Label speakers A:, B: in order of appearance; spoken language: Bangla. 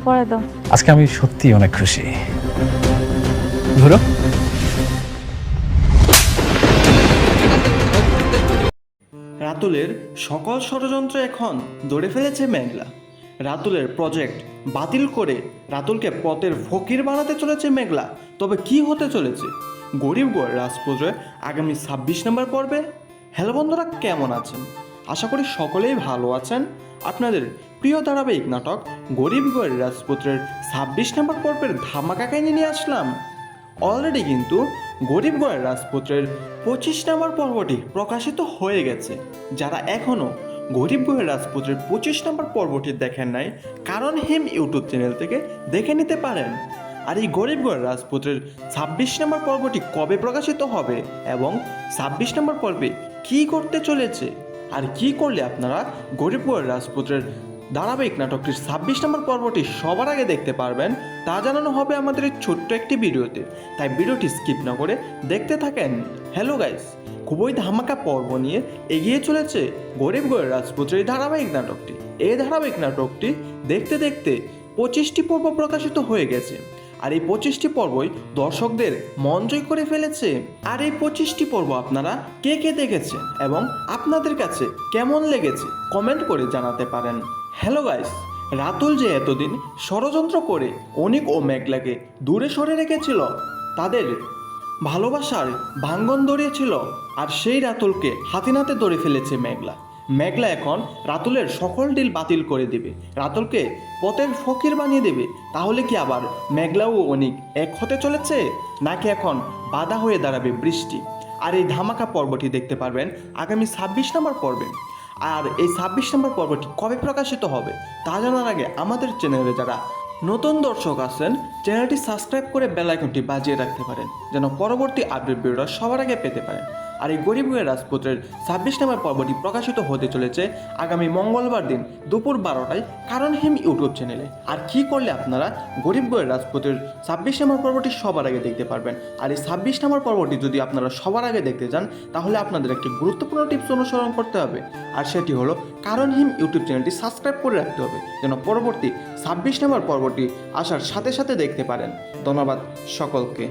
A: পড়াই দাও।
B: আজকে আমি সত্যি অনেক খুশি। ধরো
C: রাতুলের সকল ষড়যন্ত্র এখন ধরে ফেলেছে মেঘলা। রাতুলের প্রজেক্ট বাতিল করে রাতুলকে পথের ফকির বানাতে চলেছে মেঘলা। তবে কি হতে চলেছে গরিবগড় রাজপুত্রের আগামী 26 নম্বর পর্বে? হ্যালো বন্ধুরা, কেমন আছেন? আশা করি সকলেই ভালো আছেন। আপনাদের প্রিয় ধারাবাহিক নাটক গরিবগড় রাজপুত্রের 26 নম্বর পর্বের ধামাকা কাহিনী নিয়ে আসলাম। অলরেডি কিন্তু গরিবগড় রাজপুত্রের 25 নম্বর পর্বটি প্রকাশিত হয়ে গেছে। যারা এখনও গরিবগড় রাজপুত্রের 25 নম্বর পর্বটি দেখেন নাই, কারণ হিম ইউটিউব চ্যানেল থেকে দেখে নিতে পারেন। আর এই গরিবগড় রাজপুত্রের 26 নম্বর পর্বটি কবে প্রকাশিত হবে এবং 26 নম্বর পর্বে কী করতে চলেছে আর কি করলে আপনারা গরিবগড় রাজপুত্রের ধারাবাহিক নাটকটির 26 নম্বর পর্বটি সবার আগে দেখতে পারবেন, তা জানানো হবে আমাদের এই ছোট্ট একটি ভিডিওতে। তাই ভিডিওটি স্কিপ না করে দেখতে থাকেন। হ্যালো গাইস, খুবই ধামাকা পর্ব নিয়ে এগিয়ে চলেছে গরিবগড় রাজপুত্রের এই ধারাবাহিক নাটকটি। এই ধারাবাহিক নাটকটি দেখতে দেখতে 25টি পর্ব প্রকাশিত হয়ে গেছে। আর এই 25টি পর্বই দর্শকদের মন জয় করে ফেলেছে। আর এই 25টি পর্ব আপনারা কে কে দেখেছেন এবং আপনাদের কাছে কেমন লেগেছে কমেন্ট করে জানাতে পারেন। হ্যালো গাইস, রাতুল যে এতদিন ষড়যন্ত্র করে অনিক ও মেঘলাকে দূরে সরে রেখেছিল, তাদের ভালোবাসার ভাঙ্গন ধরিয়েছিল, আর সেই রাতুলকে হাতে নাতে ধরে ফেলেছে মেঘলা। মেঘলা এখন রাতুলের সকল ডিল বাতিল করে দেবে, রাতুলকে পথের ফকির বানিয়ে দেবে। তাহলে কি আবার মেঘলা ও অনিক এক হতে চলেছে, নাকি এখন বাধা হয়ে দাঁড়াবে বৃষ্টি? আর এই ধামাকা পর্বটি দেখতে পারবেন আগামী 26 নম্বর পর্বে। আর এই 26 নম্বর পর্বটি কবে প্রকাশিত হবে তা জানার আগে আমাদের চ্যানেলে যারা নতুন দর্শক আছেন, চ্যানেলটি সাবস্ক্রাইব করে বেল আইকনটি বাজিয়ে রাখতে পারেন, যেন পরবর্তী আপডেট ভিডিওটা সবার আগে পেতে পারেন। আর এই গরিবগড় রাজপুত্রের 26 নম্বর পর্বটি প্রকাশিত হতে চলেছে আগামী মঙ্গলবার দিন দুপুর 12টায় কারণ হিম ইউটিউব চ্যানেলে। আর কি করলে আপনারা গরিবগড় রাজপুত্রের 26 নম্বর পর্বটি সবার আগে দেখতে পারবেন? আর এই 26 নম্বর পর্বটি যদি আপনারা সবার আগে দেখতে চান, তাহলে আপনাদের একটি গুরুত্বপূর্ণ টিপস অনুসরণ করতে হবে। আর সেটি হলো কারণ হিম ইউটিউব চ্যানেলটি সাবস্ক্রাইব করে রাখতে হবে, যেন পরবর্তী 26 নম্বর পর্বটি আসার সাথে সাথে দেখতে পারেন। ধন্যবাদ সকলকে।